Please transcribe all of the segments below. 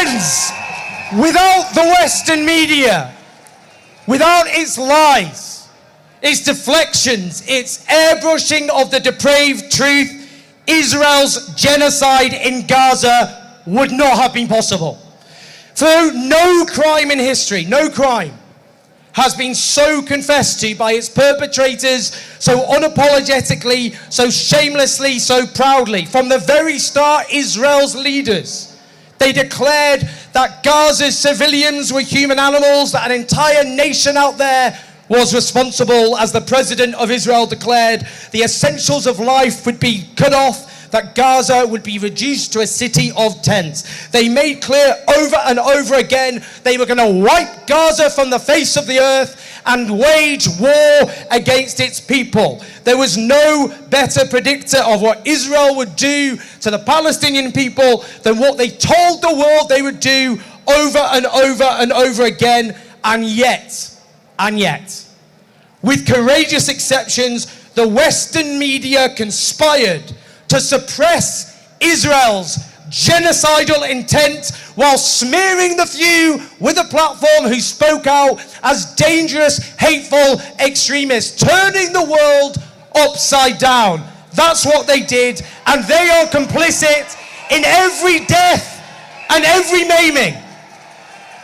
Friends, without the Western media, without its lies, its deflections, its airbrushing of the depraved truth, Israel's genocide in Gaza would not have been possible. For no crime in history, no crime, has been so confessed to by its perpetrators so unapologetically, so shamelessly, so proudly. From the very start, Israel's leaders, they declared that Gaza's civilians were human animals, that an entire nation out there was responsible. As the president of Israel declared, the essentials of life would be cut off, that Gaza would be reduced to a city of tents. They made clear over and over again they were going to wipe Gaza from the face of the earth and wage war against its people. There was no better predictor of what Israel would do to the Palestinian people than what they told the world they would do over and over and over again. And yet, with courageous exceptions, the Western media conspired to suppress Israel's genocidal intent while smearing the few with a platform who spoke out as dangerous, hateful extremists, turning the world upside down. That's what they did, and they are complicit in every death and every maiming.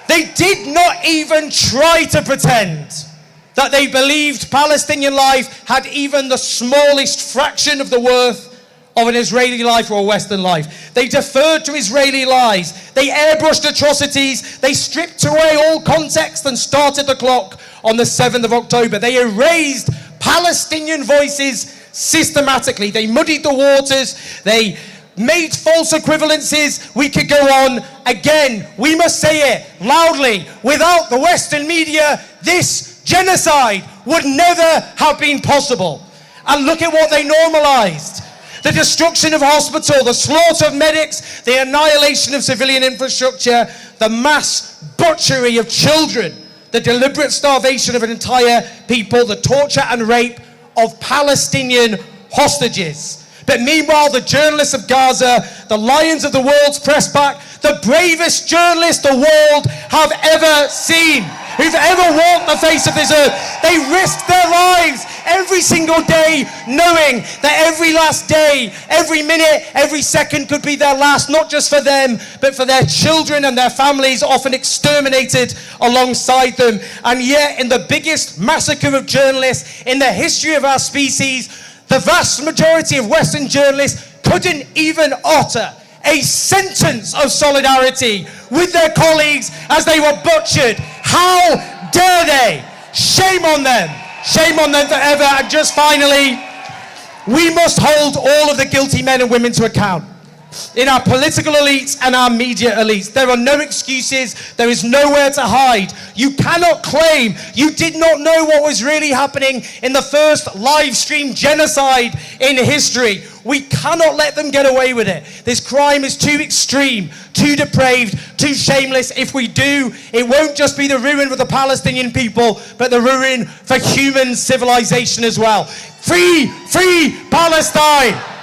They did not even try to pretend that they believed Palestinian life had even the smallest fraction of the worth of an Israeli life or a Western life. They deferred to Israeli lies. They airbrushed atrocities. They stripped away all context and started the clock on the 7th of October. They erased Palestinian voices systematically. They muddied the waters. They made false equivalencies. We could go on. Again, we must say it loudly. Without the Western media, this genocide would never have been possible. And look at what they normalized. The destruction of hospitals, the slaughter of medics, the annihilation of civilian infrastructure, the mass butchery of children, the deliberate starvation of an entire people, the torture and rape of Palestinian hostages. But meanwhile, the journalists of Gaza, the lions of the world's press pack, the bravest journalists the world have ever seen, who've ever walked the face of this earth, they risked their lives every single day, knowing that every last day, every minute, every second could be their last, not just for them, but for their children and their families, often exterminated alongside them. And yet, in the biggest massacre of journalists in the history of our species, the vast majority of Western journalists couldn't even utter a sentence of solidarity with their colleagues as they were butchered. How dare they? Shame on them. Shame on them forever. And just finally, we must hold all of the guilty men and women to account. In our political elites and our media elites, there are no excuses. There is nowhere to hide. You cannot claim you did not know what was really happening in the first live stream genocide in history. We cannot let them get away with it. This crime is too extreme, too depraved, too shameless. If we do, it won't just be the ruin for the Palestinian people, but the ruin for human civilization as well. Free, free Palestine!